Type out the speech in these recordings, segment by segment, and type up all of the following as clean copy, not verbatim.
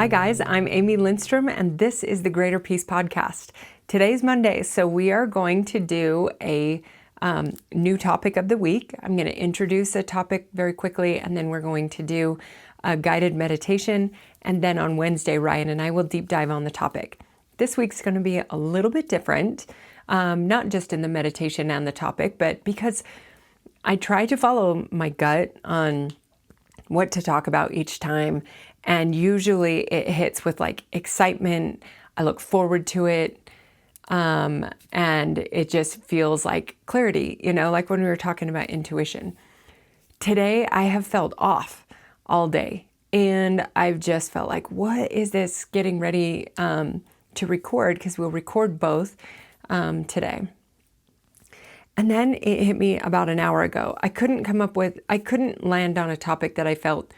Hi guys, I'm Amy Lindstrom and this is the Greater Peace Podcast. Today's Monday, so we are going to do a new topic of the week. I'm going to introduce a topic very quickly and then we're going to do a guided meditation, and then on Wednesday, Ryan and I will deep dive on the topic. This week's going to be a little bit different, not just in the meditation and the topic, but because I try to follow my gut on what to talk about each time. And usually it hits with like excitement. I look forward to it. And it just feels like clarity, like when we were talking about intuition. Today I have felt off all day and I've just felt like, what is this getting ready to record? Because we'll record both today. And then it hit me about an hour ago. I couldn't land on a topic that I felt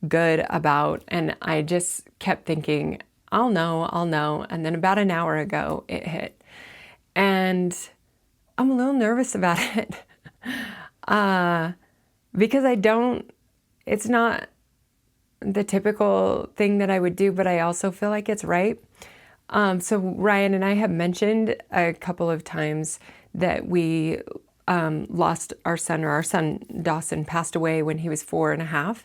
good about. And I just kept thinking, I'll know. And then about an hour ago, it hit. And I'm a little nervous about it because it's not the typical thing that I would do, but I also feel like it's right. So Ryan and I have mentioned a couple of times that we lost our son Dawson passed away when he was 4.5.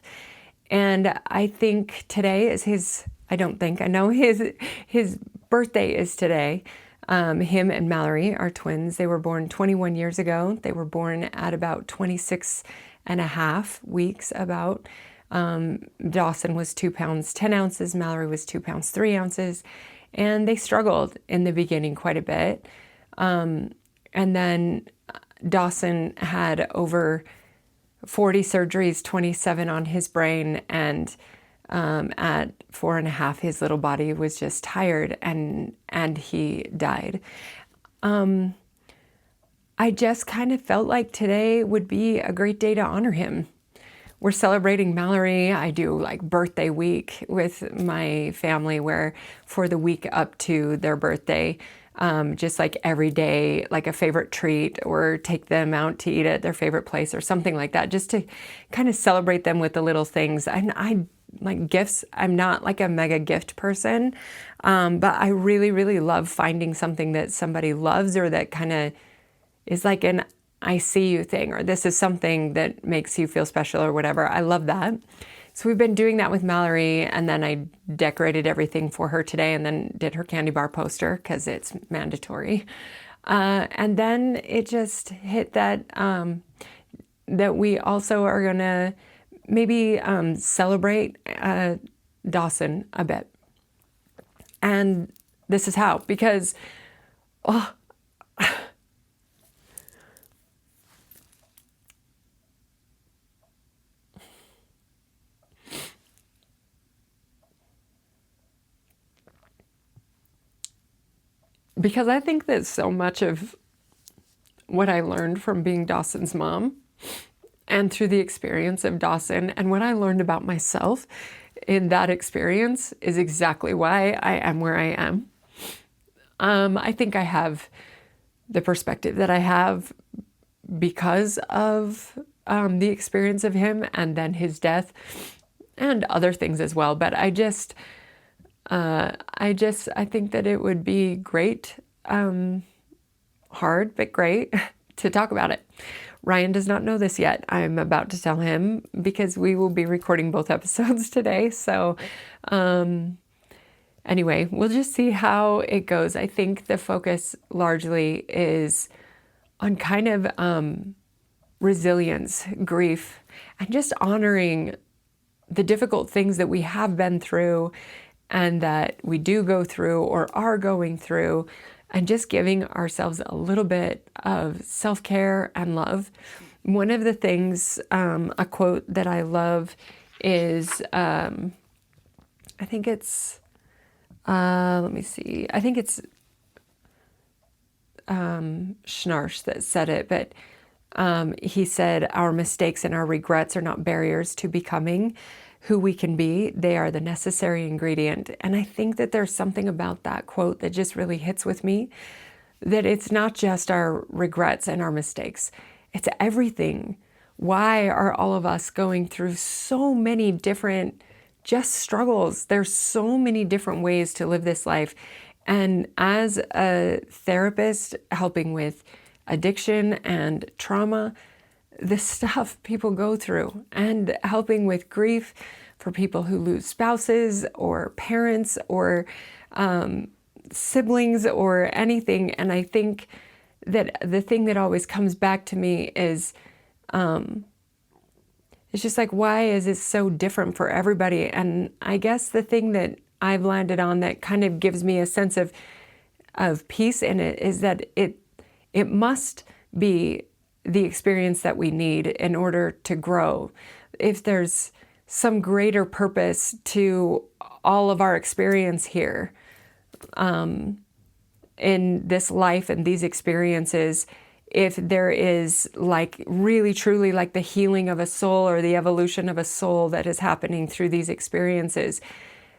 And I think today is I know his birthday is today. Him and Mallory are twins. They were born 21 years ago. They were born at about 26.5 weeks about. Dawson was 2 pounds, 10 ounces. Mallory was 2 pounds, 3 ounces. And they struggled in the beginning quite a bit. And then Dawson had over 40 surgeries, 27 on his brain, and at 4.5, his little body was just tired, and he died. I just kind of felt like today would be a great day to honor him. We're celebrating Mallory. I do like birthday week with my family where for the week up to their birthday, just like every day, like a favorite treat, or take them out to eat at their favorite place or something like that, just to kind of celebrate them with the little things. And I like gifts. I'm not like a mega gift person, but I really, really love finding something that somebody loves or that kind of is like an I see you thing, or this is something that makes you feel special or whatever. I love that. So we've been doing that with Mallory, and then I decorated everything for her today and then did her candy bar poster because it's mandatory. And then it just hit that that we also are going to maybe celebrate Dawson a bit. And this is how, because I think that so much of what I learned from being Dawson's mom and through the experience of Dawson and what I learned about myself in that experience is exactly why I am where I am. I think I have the perspective that I have because of the experience of him and then his death and other things as well. But I think that it would be great, hard, but great to talk about it. Ryan does not know this yet. I'm about to tell him because we will be recording both episodes today. So, anyway, we'll just see how it goes. I think the focus largely is on kind of, resilience, grief, and just honoring the difficult things that we have been through and that we do go through or are going through, and just giving ourselves a little bit of self-care and love. One of the things, a quote that I love is, I think it's, let me see, I think it's Schnarch that said it, but he said, our mistakes and our regrets are not barriers to becoming who we can be. They are the necessary ingredient. And I think that there's something about that quote that just really hits with me, that it's not just our regrets and our mistakes. It's everything. Why are all of us going through so many different just struggles. There's so many different ways to live this life. And as a therapist helping with addiction and trauma, the stuff people go through, and helping with grief for people who lose spouses or parents or siblings or anything. And I think that the thing that always comes back to me is it's just like, why is it so different for everybody? And I guess the thing that I've landed on that kind of gives me a sense of peace in it is that it must be the experience that we need in order to grow. If there's some greater purpose to all of our experience here in this life and these experiences, if there is like really truly like the healing of a soul or the evolution of a soul that is happening through these experiences,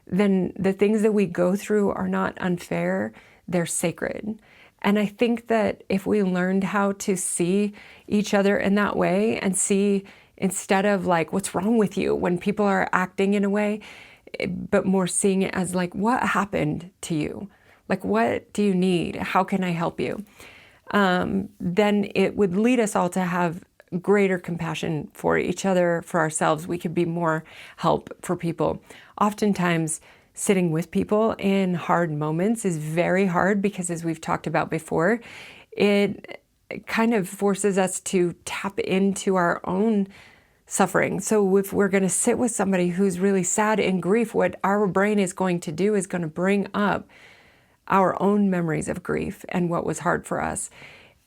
then the things that we go through are not unfair, they're sacred. And I think that if we learned how to see each other in that way and see, instead of like, what's wrong with you when people are acting in a way, but more seeing it as like, what happened to you? Like, what do you need? How can I help you? Then it would lead us all to have greater compassion for each other, for ourselves. We could be more help for people. Oftentimes, sitting with people in hard moments is very hard because, as we've talked about before, it kind of forces us to tap into our own suffering. So if we're going to sit with somebody who's really sad in grief, what our brain is going to do is going to bring up our own memories of grief and what was hard for us.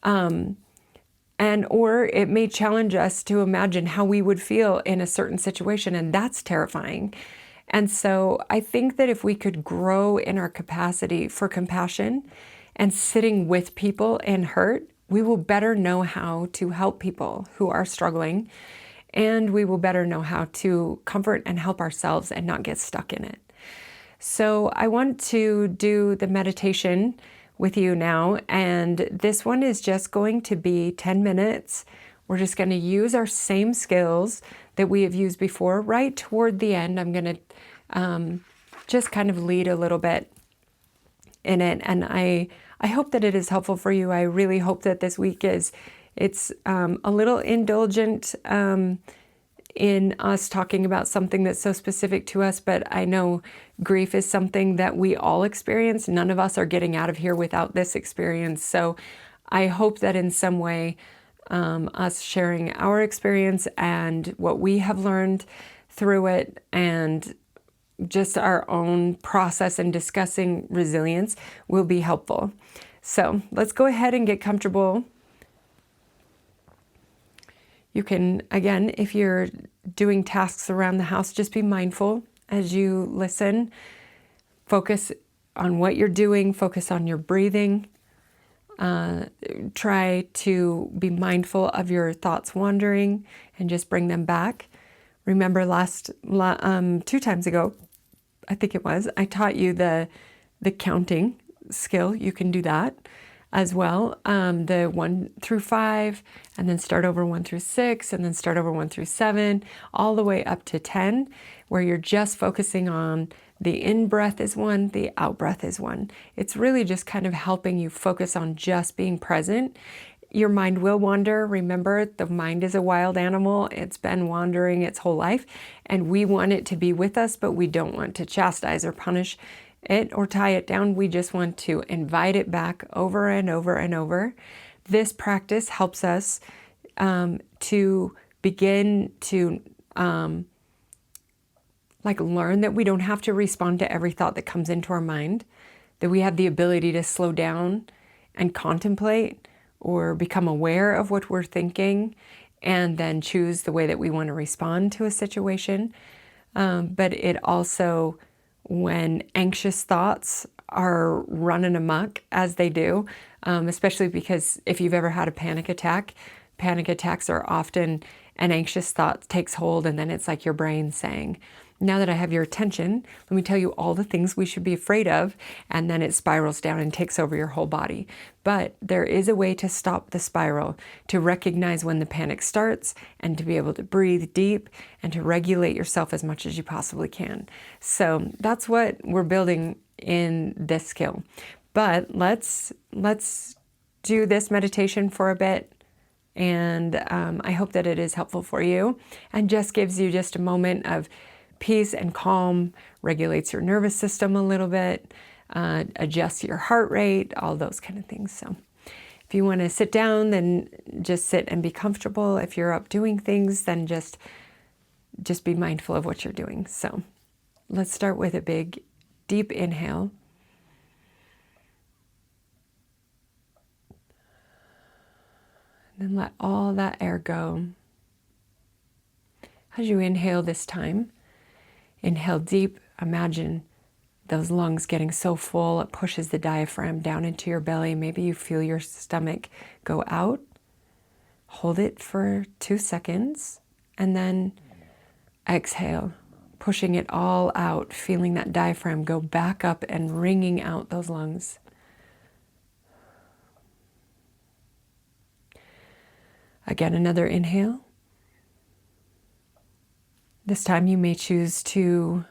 Or it may challenge us to imagine how we would feel in a certain situation, and that's terrifying. And so I think that if we could grow in our capacity for compassion and sitting with people in hurt, we will better know how to help people who are struggling, and we will better know how to comfort and help ourselves and not get stuck in it. So I want to do the meditation with you now, and this one is just going to be 10 minutes. We're just going to use our same skills that we have used before. Right toward the end, I'm going to just kind of lead a little bit in it, and I hope that it is helpful for you. I really hope that this week it's a little indulgent in us talking about something that's so specific to us, but I know grief is something that we all experience. None of us are getting out of here without this experience. So I hope that in some way, us sharing our experience and what we have learned through it, and just our own process in discussing resilience, will be helpful. So let's go ahead and get comfortable. You can, again, if you're doing tasks around the house, just be mindful as you listen. Focus on what you're doing. Focus on your breathing. Try to be mindful of your thoughts wandering and just bring them back. Remember 2 times ago, I think it was, I taught you the counting skill. You can do that as well. The 1 through 5, and then start over 1 through 6, and then start over 1 through 7, all the way up to 10, where you're just focusing on the in-breath is 1, the out-breath is 1. It's really just kind of helping you focus on just being present. Your mind will wander. Remember, the mind is a wild animal. It's been wandering its whole life, and we want it to be with us, but we don't want to chastise or punish it or tie it down. We just want to invite it back over and over and over. This practice helps us to begin to learn that we don't have to respond to every thought that comes into our mind, that we have the ability to slow down and contemplate or become aware of what we're thinking, and then choose the way that we want to respond to a situation. But it also, when anxious thoughts are running amok, as they do, especially because if you've ever had a panic attacks are often an anxious thought takes hold, and then it's like your brain saying, now that I have your attention, let me tell you all the things we should be afraid of, and then it spirals down and takes over your whole body. But there is a way to stop the spiral, to recognize when the panic starts, and to be able to breathe deep and to regulate yourself as much as you possibly can. So that's what we're building in this skill. But let's do this meditation for a bit. And I hope that it is helpful for you and just gives you just a moment of peace and calm, regulates your nervous system a little bit, adjusts your heart rate, all those kind of things. So if you want to sit down, then just sit and be comfortable. If you're up doing things, then just be mindful of what you're doing. So let's start with a big, deep inhale. And then let all that air go. As you inhale this time, inhale deep. Imagine those lungs getting so full it pushes the diaphragm down into your belly. Maybe you feel your stomach go out. Hold it for 2 seconds and then exhale, pushing it all out, feeling that diaphragm go back up and wringing out those lungs. Again, another inhale. This time you may choose to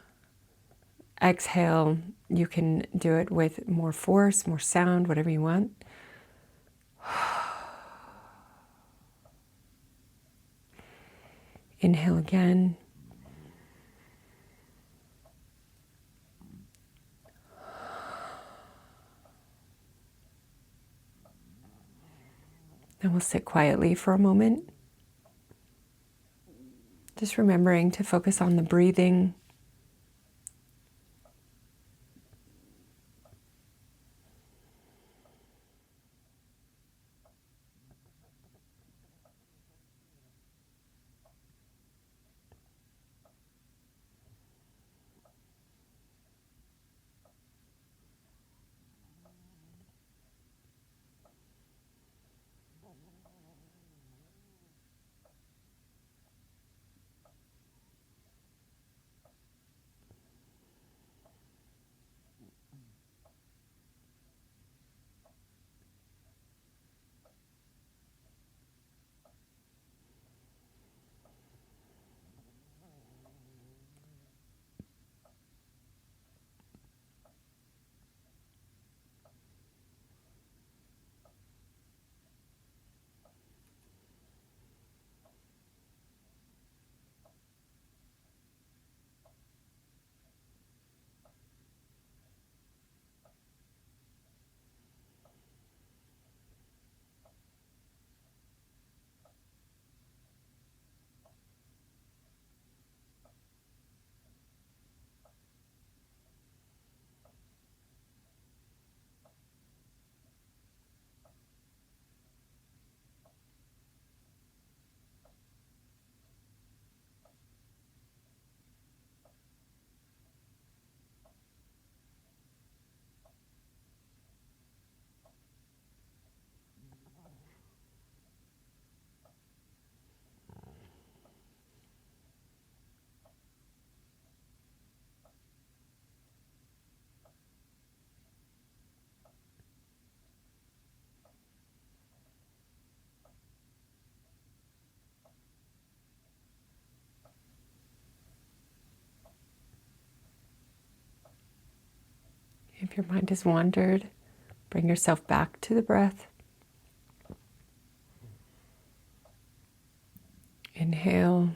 exhale. You can do it with more force, more sound, whatever you want. Inhale again. Then we'll sit quietly for a moment. Just remembering to focus on the breathing. If your mind has wandered, bring yourself back to the breath. Inhale,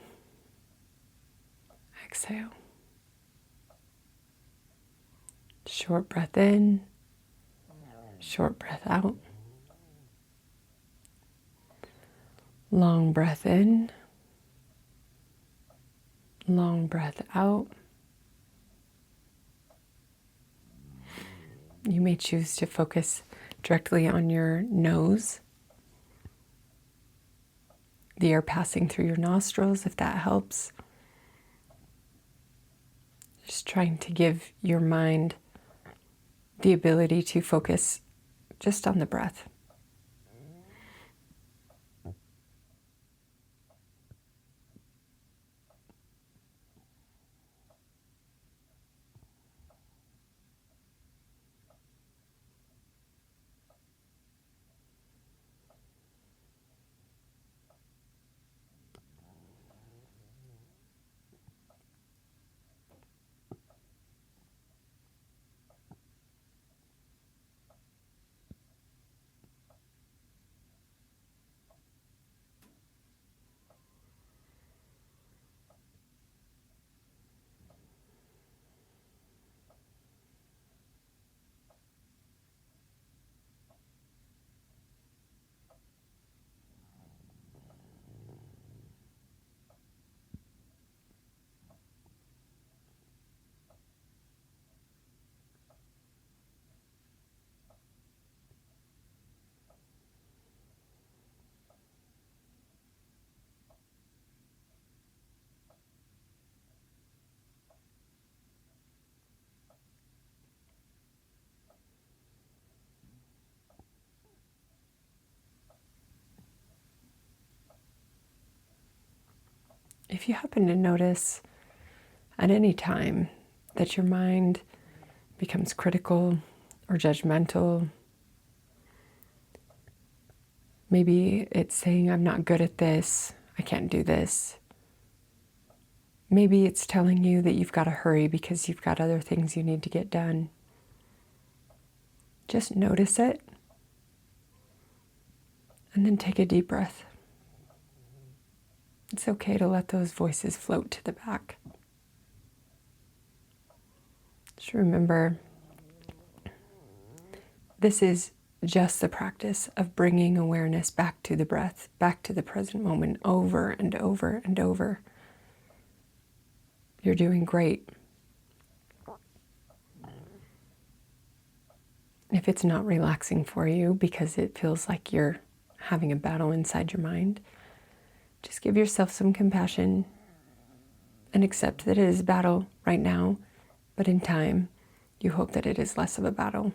exhale. Short breath in, short breath out. Long breath in, long breath out. You may choose to focus directly on your nose, the air passing through your nostrils, if that helps. Just trying to give your mind the ability to focus just on the breath. If you happen to notice at any time that your mind becomes critical or judgmental, maybe it's saying, I'm not good at this, I can't do this. Maybe it's telling you that you've got to hurry because you've got other things you need to get done. Just notice it and then take a deep breath. It's okay to let those voices float to the back. Just remember, this is just the practice of bringing awareness back to the breath, back to the present moment, over and over and over. You're doing great. If it's not relaxing for you because it feels like you're having a battle inside your mind, just give yourself some compassion and accept that it is a battle right now, but in time, you hope that it is less of a battle.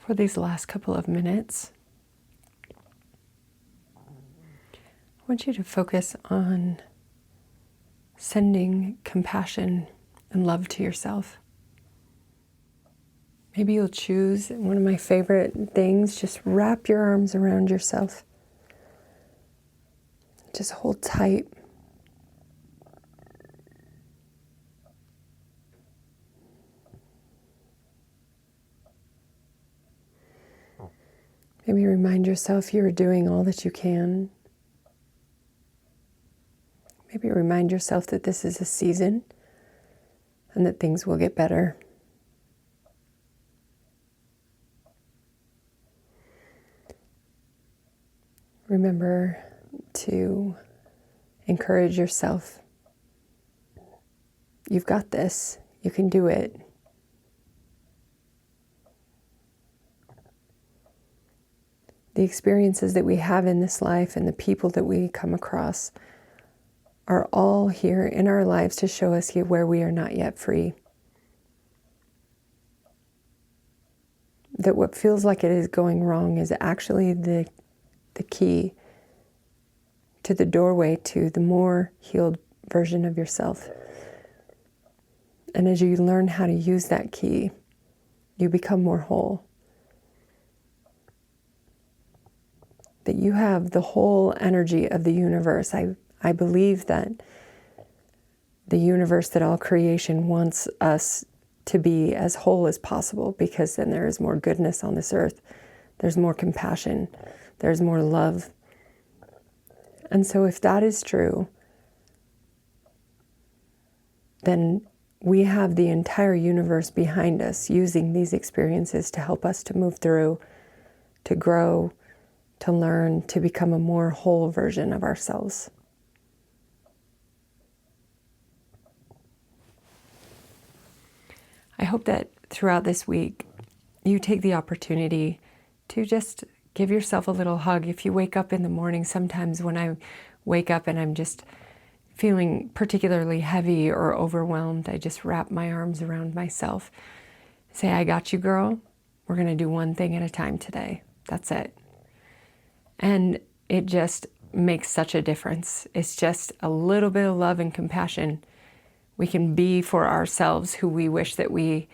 For these last couple of minutes, I want you to focus on sending compassion and love to yourself. Maybe you'll choose one of my favorite things, just wrap your arms around yourself. Just hold tight. Maybe remind yourself you are doing all that you can. Maybe remind yourself that this is a season and that things will get better. Remember to encourage yourself. You've got this. You can do it. The experiences that we have in this life and the people that we come across are all here in our lives to show us where we are not yet free. That what feels like it is going wrong is actually the key to the doorway to the more healed version of yourself. And as you learn how to use that key, you become more whole. That you have the whole energy of the universe. I believe that the universe, that all creation wants us to be as whole as possible, because then there is more goodness on this earth. There's more compassion. There's more love. And so if that is true, then we have the entire universe behind us using these experiences to help us to move through, to grow, to learn, to become a more whole version of ourselves. I hope that throughout this week, you take the opportunity to just give yourself a little hug. If you wake up in the morning, sometimes when I wake up and I'm just feeling particularly heavy or overwhelmed, I just wrap my arms around myself. Say, I got you, girl. We're going to do one thing at a time today. That's it. And it just makes such a difference. It's just a little bit of love and compassion we can be for ourselves, who we wish that we,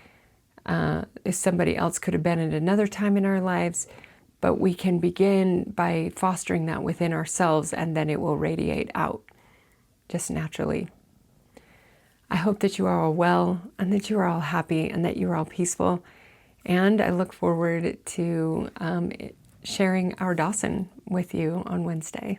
if somebody else could have been at another time in our lives. But we can begin by fostering that within ourselves, and then it will radiate out just naturally. I hope that you are all well, and that you are all happy, and that you are all peaceful. And I look forward to sharing our Dawson with you on Wednesday.